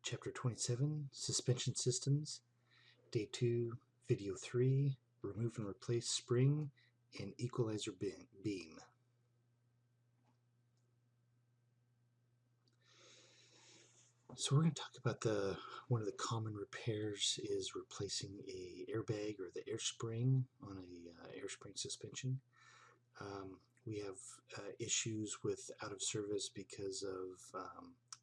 Chapter 27, Suspension Systems, Day 2, Video 3, Remove and Replace Spring and Equalizer Beam. So we're going to talk about one of the common repairs is replacing a airbag or the air spring on a air spring suspension. We have issues with out of service because of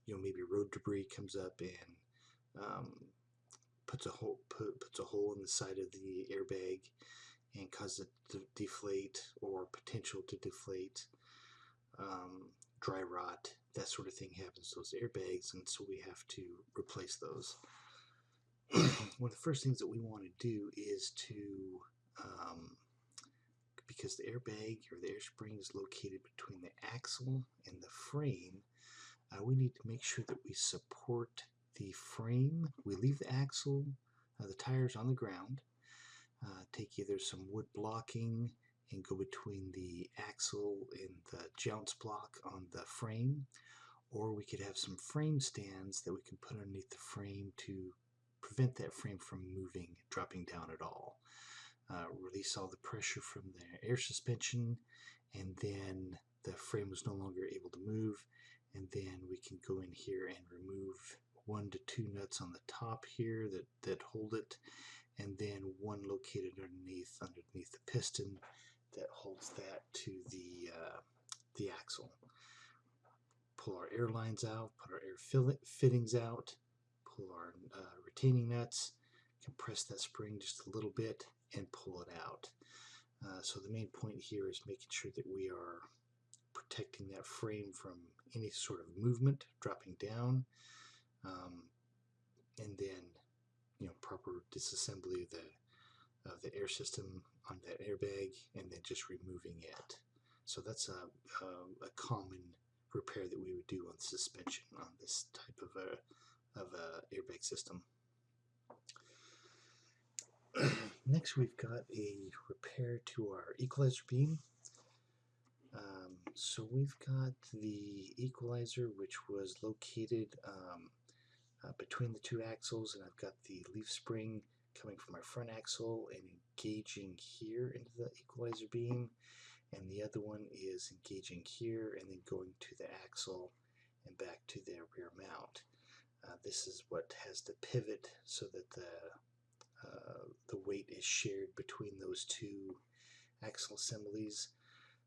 maybe road debris comes up and puts a hole in the side of the airbag and causes it to deflate or potential to deflate. Dry rot, that sort of thing happens to those airbags, and so we have to replace those. One of the first things that we want to do is to because the airbag or the air spring is located between the axle and the frame, we need to make sure that we support the frame. We leave the axle, the tires on the ground, take either some wood blocking and go between the axle and the jounce block on the frame, or we could have some frame stands that we can put underneath the frame to prevent that frame from moving, dropping down at all. Release all the pressure from the air suspension, and then the frame was no longer able to move, and then we can go in here and remove 1 to 2 nuts on the top here that hold it, and then one located underneath the piston that holds that to the axle. Pull our air lines out, put our air fittings out, pull our retaining nuts, compress that spring just a little bit, and pull it out. So the main point here is making sure that we are protecting that frame from any sort of movement, dropping down, and then proper disassembly of the air system on that airbag, and then just removing it. So that's a common repair that we would do on suspension on this type of a airbag system. Next, we've got a repair to our equalizer beam. So we've got the equalizer, which was located between the two axles, and I've got the leaf spring coming from our front axle and engaging here into the equalizer beam, and the other one is engaging here and then going to the axle and back to the rear mount. This is what has the pivot so that the weight is shared between those two axle assemblies,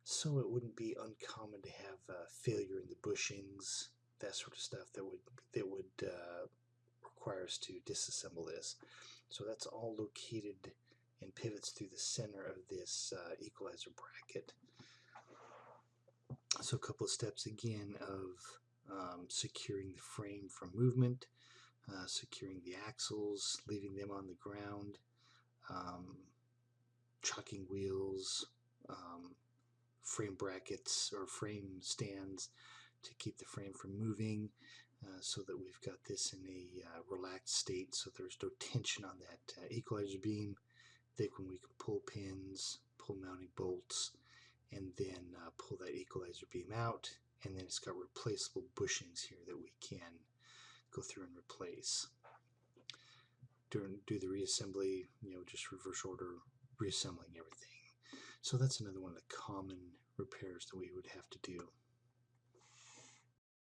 so it wouldn't be uncommon to have failure in the bushings, that sort of stuff that would require us to disassemble this. So that's all located and pivots through the center of this equalizer bracket. So a couple of steps again of securing the frame from movement, securing the axles, leaving them on the ground, chocking wheels, frame brackets or frame stands to keep the frame from moving, so that we've got this in a relaxed state, so there's no tension on that equalizer beam. Then when we can pull pins, pull mounting bolts, and then pull that equalizer beam out, and then it's got replaceable bushings here that we can go through and replace. Do the reassembly, just reverse order, reassembling everything. So that's another one of the common repairs that we would have to do.